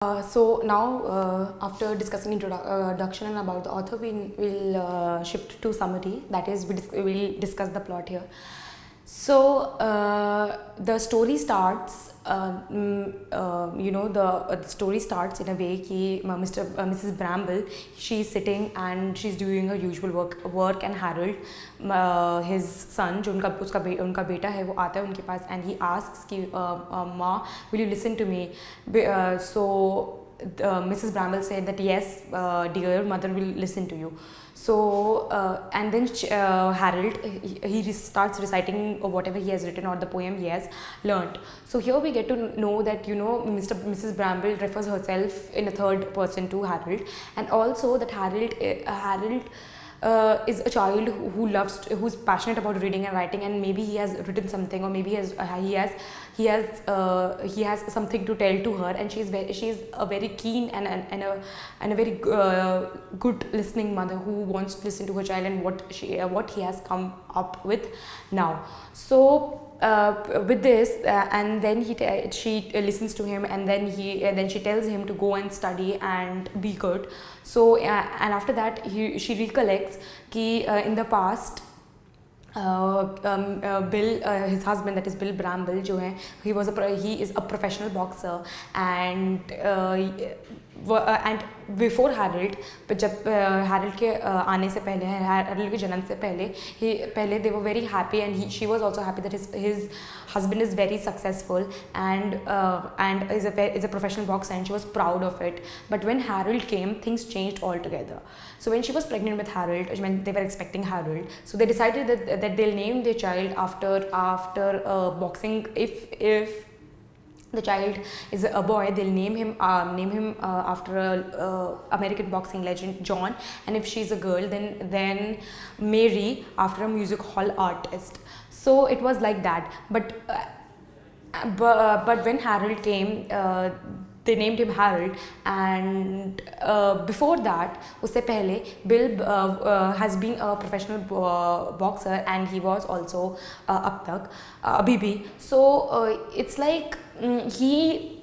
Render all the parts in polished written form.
So now, after discussing introduction and about the author, we will shift to summary. That is, we will discuss the plot here. So the story starts. The story starts in a way कि Mrs. Bramble, she's sitting and she's doing her usual work and Harold, his son, जो उनका बेटा है, वो आता है उनके पास and he asks कि माँ, will you listen to me? So Mrs. Bramble said that yes, dear mother will listen to you. So and then Harold, he starts reciting whatever he has written or the poem he has learnt. So here we get to know that Mrs. Bramble refers herself in a third person to Harold, and also that Harold is a child who's passionate about reading and writing, and maybe he has written something, or maybe he has something to tell to her, and she's a very keen and a very good listening mother who wants to listen to her child and what he has come up with now. So with this, and then she listens to him, and then she tells him to go and study and be good. So and after that she recollects कि in the past Bill, his husband, that is Bill Bramble, जो है, he is a professional boxer, and before Harold, जब Harold के आने से पहले, Harold के जन्म से पहले they were very happy, and she was also happy that his husband is very successful and is a professional boxer, and she was proud of it. But when Harold came, things changed altogether. So when she was pregnant with Harold, when they were expecting Harold, so they decided that they'll name their child after boxing. If the child is a boy, they'll name him after a American boxing legend, John, and if she's a girl, then Mary, after a music hall artist. So it was like that. But when Harold came, they named him Harold, and before that, उससे पहले, Bill has been a professional boxer, and he was also अब तक अभी भी. So it's like he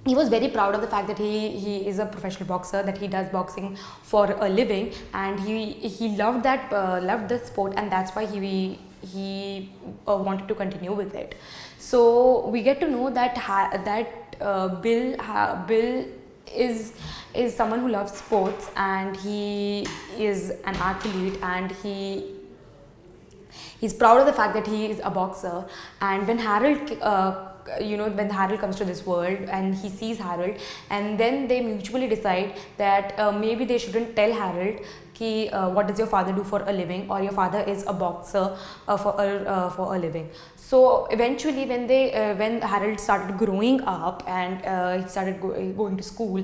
was very proud of the fact that he is a professional boxer, that he does boxing for a living, and he loved the sport, and that's why he wanted to continue with it. So we get to know that Bill is someone who loves sports, and he is an athlete, and he's proud of the fact that he is a boxer. And when when Harold comes to this world and he sees Harold, and then they mutually decide that maybe they shouldn't tell Harold कि what does your father do for a living, or your father is a boxer for a living. So eventually, when Harold started growing up and he started going to school,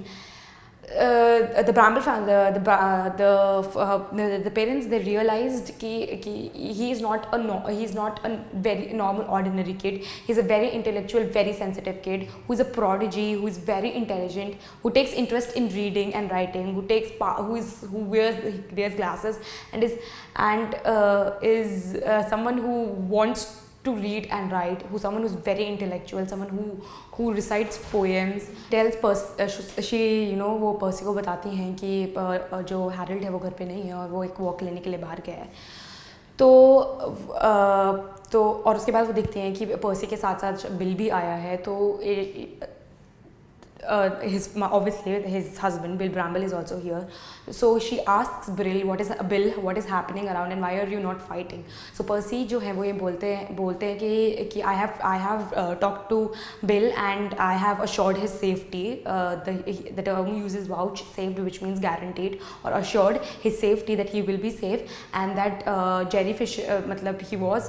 the Bramble family, the parents, they realized that he's not a very normal ordinary kid. He's a very intellectual, very sensitive kid who's a prodigy, who's very intelligent, who takes interest in reading and writing, who wears glasses, and is someone who wants to read and write, someone who's very intellectual, someone who recites poems, tells वो पर्सी को बताती हैं कि जो Harold है वो घर पे नहीं है और वो एक वॉक लेने के लिए बाहर गया है. तो और उसके बाद वो देखते हैं कि पर्सी के साथ साथ बिल भी आया है. तो obviously his husband Bill Bramble is also here. So she asks Bill, what is happening around, and why are you not fighting? So Percy जो है वो ये बोलते हैं कि I have talked to Bill, and I have assured his safety. The term uses vouch saved, which means guaranteed or assured his safety, that he will be safe, and that Jerry Fisher, he was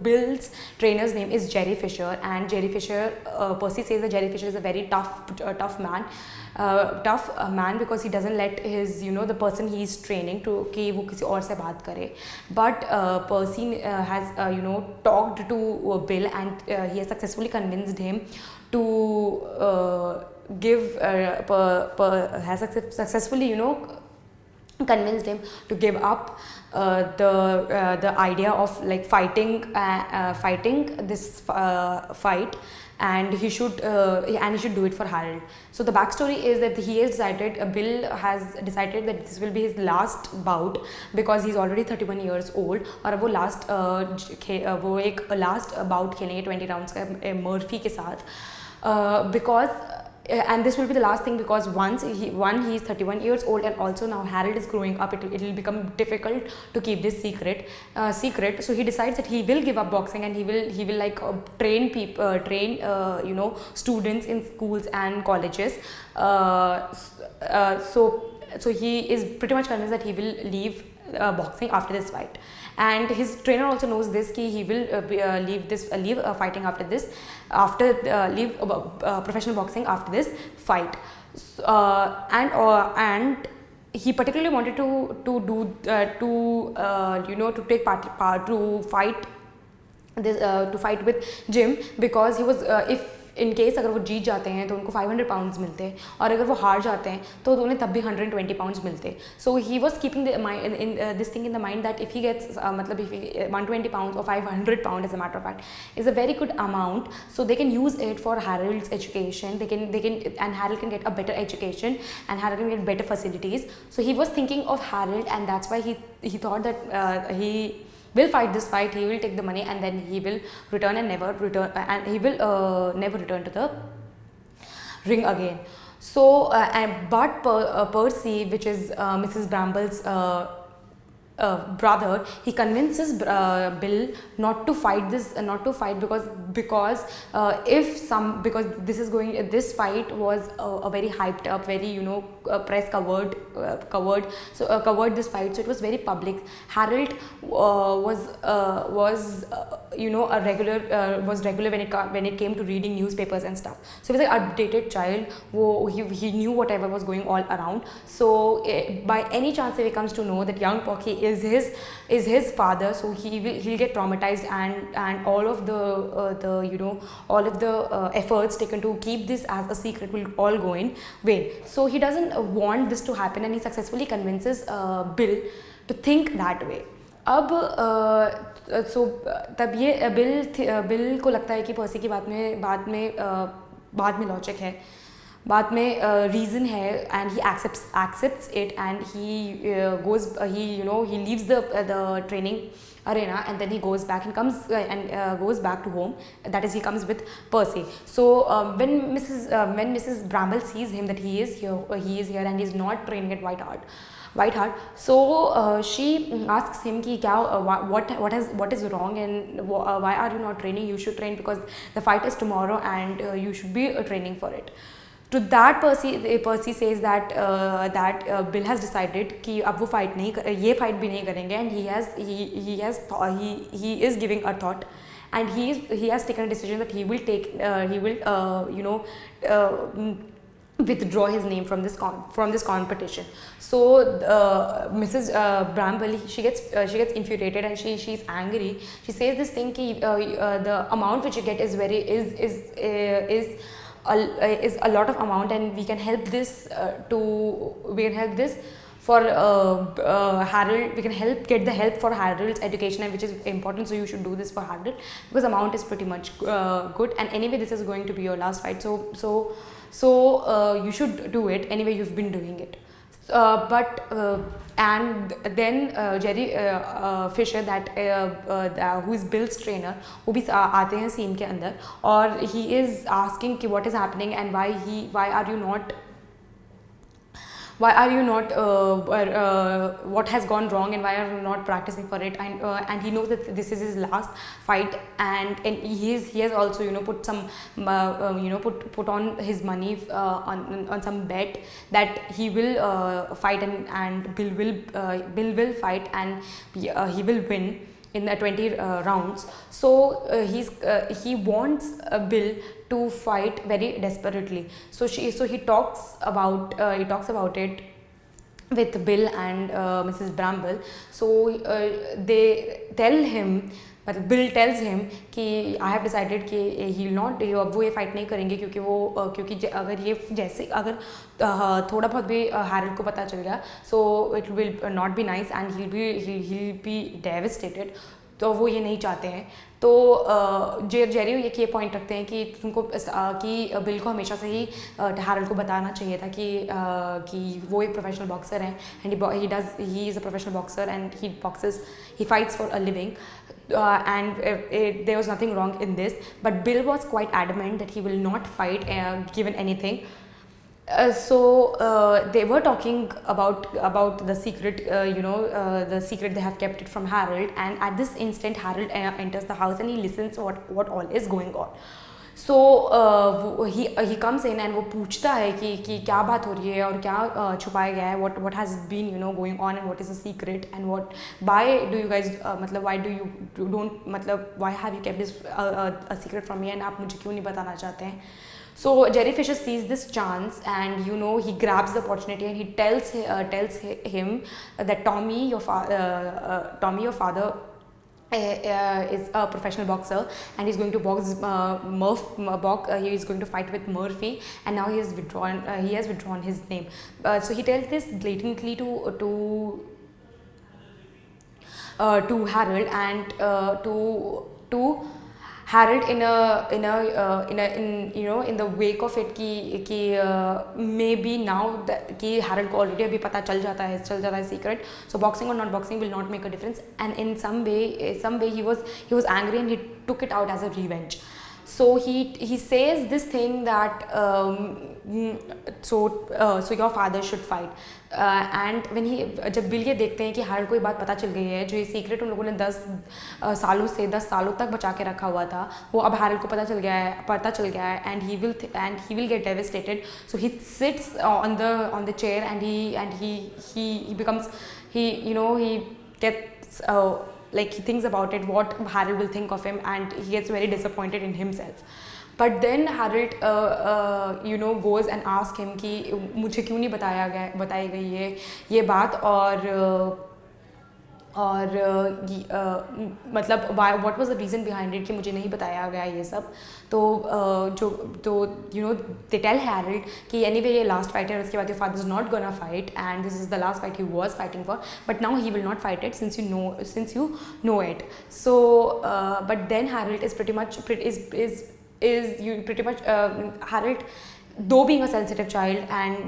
Bill's trainer's name is Jerry Fisher, and Jerry Fisher, Percy says that Jerry Fisher is a very tough man, because he doesn't let his the person he is training to कि वो किसी और से बात करे. But Percy has talked to Bill, and he has successfully convinced him to convinced him to give up the idea of fighting this fight, and he should do it for Harold. So the backstory is that he has decided, Bill has decided that this will be his last bout because he's already 31 years old, और अब वो वो एक last bout खेलेंगे 20 rounds का Murphy के साथ, because and this will be the last thing, because once he's 31 years old, and also now Harold is growing up, it will become difficult to keep this secret. So he decides that he will give up boxing, and he will like train people, students in schools and colleges. So he is pretty much convinced that he will leave boxing after this fight, and his trainer also knows this, कि he will leave fighting after this, leave professional boxing after this fight. And he particularly wanted to take part to fight this to fight with Jim, because he was if in case अगर वो जीत जाते हैं तो उनको 500 pounds मिलते हैं, और अगर वो हार जाते हैं तो उन्हें तब भी 120 पाउंड्स मिलते हैं. So he was keeping this thing in the mind that if he gets मतलब if he 120 pounds or 500 pounds, as a matter of fact, is a very good amount, so they can use it for Harold's education. They can and Harold can get a better education, and Harold can get better facilities. So he was thinking of Harold, and that's why he thought that he will fight this fight, he will take the money, and then he will return and never return, and he will never return to the ring again. So but Percy, which is Mrs. Bramble's brother, he convinces Bill not to fight because this fight was a very hyped up, very press covered this fight, so it was very public. Harold was regular when it came to reading newspapers and stuff, so he was an updated child. He knew whatever was going all around. So by any chance if he comes to know that young Porky is his father, so he'll get traumatized, and all of the efforts taken to keep this as a secret will all go in vain. So he doesn't want this to happen, and he successfully convinces Bill to think that way. अब तब ये bill को लगता है कि पर्सी की बात में लॉजिक है, बाद में रीज़न है, and he accepts it, and he leaves the training arena, and then he goes back and goes back to home. That is, he comes with Percy. So when Mrs. Bramble sees him that he is here and he is not training at White Hart, so she asks him कि what is wrong, and why are you not training? You should train because the fight is tomorrow, and you should be training for it. To that, Percy says that Bill has decided कि अब वो ये fight भी नहीं करेंगे, and he is giving a thought, and he has taken a decision that he will withdraw his name from this competition. So Mrs. Bramble, she gets infuriated, and she's angry. She says this thing कि the amount which you get is a lot of amount, and we can help this for Harold. We can get the help for Harold's education, which is important, so you should do this for Harold because amount is pretty much good, and anyway this is going to be your last fight, so you should do it anyway. You've been doing it. And then Jerry Fisher, who is Bill's trainer, वो भी आते हैं scene के अंदर, और he is asking कि what is happening, and why are you not what has gone wrong, and why are you not practicing for it, and he knows that this is his last fight, and he has also put some put on his money on some bet that he will fight, and Bill will fight, and he will win in the 20 rounds. So he wants Bill to fight very desperately. So he talks about it with Bill and Mrs. Bramble. So they tell him, मतलब Bill tells him कि I have decided कि he will not, वो ये fight नहीं करेंगे क्योंकि अगर थोड़ा बहुत भी Harold को पता चल गया, so it will not be nice, and he'll be devastated. तो वो ये नहीं चाहते हैं। तो जेरी ये पॉइंट रखते हैं कि तुमको कि बिल को हमेशा से ही हैरल्ड को बताना चाहिए था कि वो एक प्रोफेशनल बॉक्सर है, and he is a professional boxer and he fights for a living, and there was nothing wrong in this, but Bill was quite adamant that he will not fight given anything. So they were talking about the secret, the secret they have kept it from Harold, and at this instant Harold enters the house and he listens what all is going on. So he comes in and वो पूछता है कि क्या बात हो रही है और क्या छुपाया गया है, what has been going on and what is the secret and why do you guys मतलब why do you don't मतलब why have you kept this a secret from me and आप मुझे क्यों नहीं बताना चाहते हैं. So Jerry Fisher sees this chance and he grabs the opportunity and he tells him that Tommy, your father is a professional boxer and he's going to box he is going to fight with Murphy, and now he has withdrawn his name. So he tells this blatantly to Harold and to Harold in the wake of it कि maybe now कि Harold को already अभी पता चल जाता है secret, so boxing or not boxing will not make a difference, and in some way he was angry and he took it out as a revenge. So he says this thing that so your father should fight, and when जब bill ये देखते हैं कि hard को ये बात पता चल गई है, जो ये सीक्रेट उन लोगों ने 10 सालों तक बचा के रखा हुआ था, वो अब हार्ड को पता चल गया है and he will get devastated. So he sits on the chair and he becomes he gets like he thinks about it, what Harold will think of him, and he gets very disappointed in himself. But then Harold goes and asks him कि मुझे क्यों नहीं बताई गई ये बात, और मतलब what was the reason behind it कि मुझे नहीं बताया गया ये सब. तो they tell Harold कि anyway ये last fight है, उसके बाद your father is not gonna fight and this is the last fight he was fighting for, but now he will not fight it since you know it. So but then Harold is pretty much Harold, though being a sensitive child,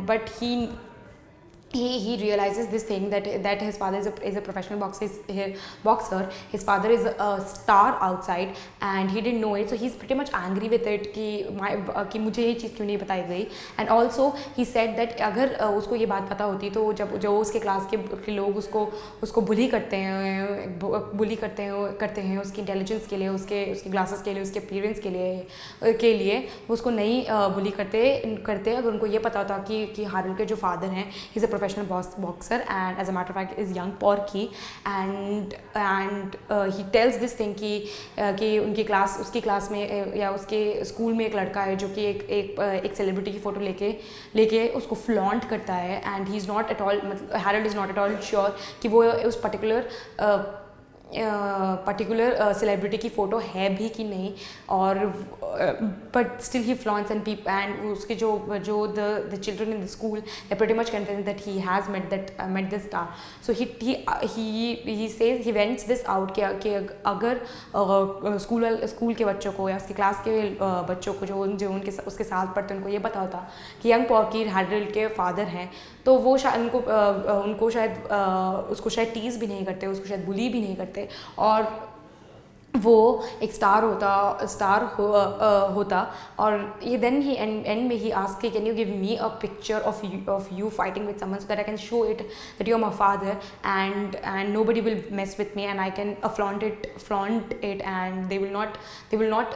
but he realizes this thing that his father is a professional boxer. His father is a star outside and he didn't know it, so he's pretty much angry with it कि मुझे ये चीज़ क्यों नहीं बताई गई. And also he said that अगर उसको ये बात पता होती तो जो उसके क्लास के लोग उसको बुली करते हैं उसकी इंटेलिजेंस के लिए, उसके ग्लासेस के लिए, उसके अपीयरेंस के लिए उसको नहीं बुली करते अगर उनको ये पता होता कि हारुल के जो फादर हैं, he's a professional boxer and as a matter of fact is young Porky, and he tells this thing कि उसकी क्लास में या उसके स्कूल में एक लड़का है जो कि एक सेलिब्रिटी की फ़ोटो लेके उसको फ्लॉन्ट करता है, and he is not at all Harold is not at all sure कि वो उस पर्टिकुलर सेलिब्रिटी की फ़ोटो है भी कि नहीं, और but still he flaunts and उसके जो the children in the school they pretty much convinced that he has met this star. So he says he vents this out कि अगर स्कूल के बच्चों को या उसकी क्लास के बच्चों को जो उसके साथ पढ़ते उनको ये पता होता कि यंग पॉर्की हैरोल्ड के फादर हैं, तो वो शायद उनको शायद उसको शायद टीज़ भी नहीं करते, उसको शायद बुली भी नहीं करते, और वो एक स्टार होता. और ये देन ही एंड में he ask can you give me a picture of you fighting with someone so that I can show it that you are my father and nobody will mess with me and I can flaunt it and they will not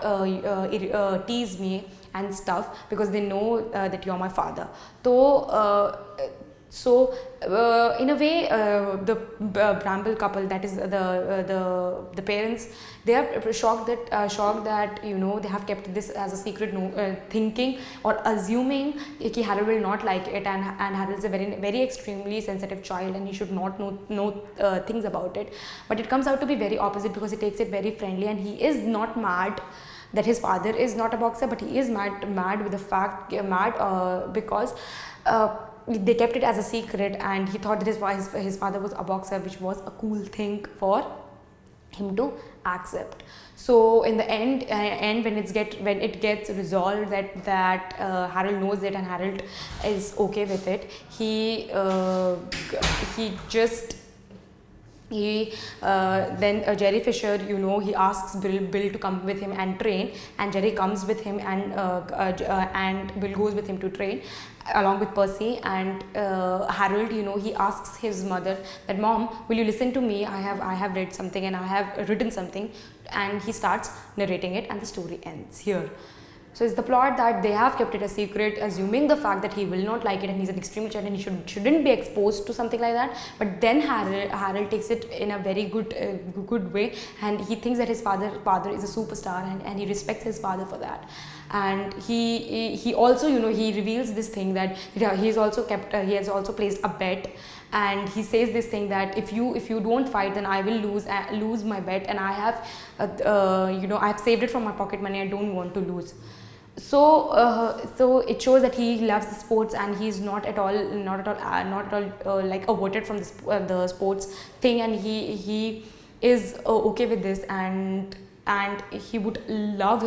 tease me and stuff because they know that you are my father. So in a way the Bramble couple, that is the parents, they are shocked that they have kept this as a secret, thinking or assuming कि Harold will not like it, and Harold is a very very extremely sensitive child and he should not know things about it. But it comes out to be very opposite because he takes it very friendly, and he is not mad that his father is not a boxer, but he is mad with the fact because they kept it as a secret, and he thought that his father was a boxer, which was a cool thing for him to accept. So in the end when it gets resolved that Harold knows it and Harold is okay with it, he just he then Jerry Fisher, he asks Bill to come with him and train, and Jerry comes with him, and Bill goes with him to train along with Percy. And Harold, he asks his mother that, "Mom, will you listen to me? I have read something and I have written something," and he starts narrating it, and the story ends here. So it's the plot that they have kept it a secret, assuming the fact that he will not like it and he's an extreme child and he shouldn't be exposed to something like that. But then Harold takes it in a very good way, and he thinks that his father is a superstar, and he respects his father for that. And he also, he reveals this thing that he has also placed a bet, and he says this thing that if you don't fight, then I will lose my bet, and I have I've saved it from my pocket money. I don't want to lose. So it shows that he loves the sports, and he's not at all like averted from the sports thing, and he is okay with this, and he would love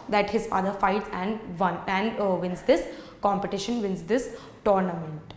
that his father fights and wins this competition, wins this tournament.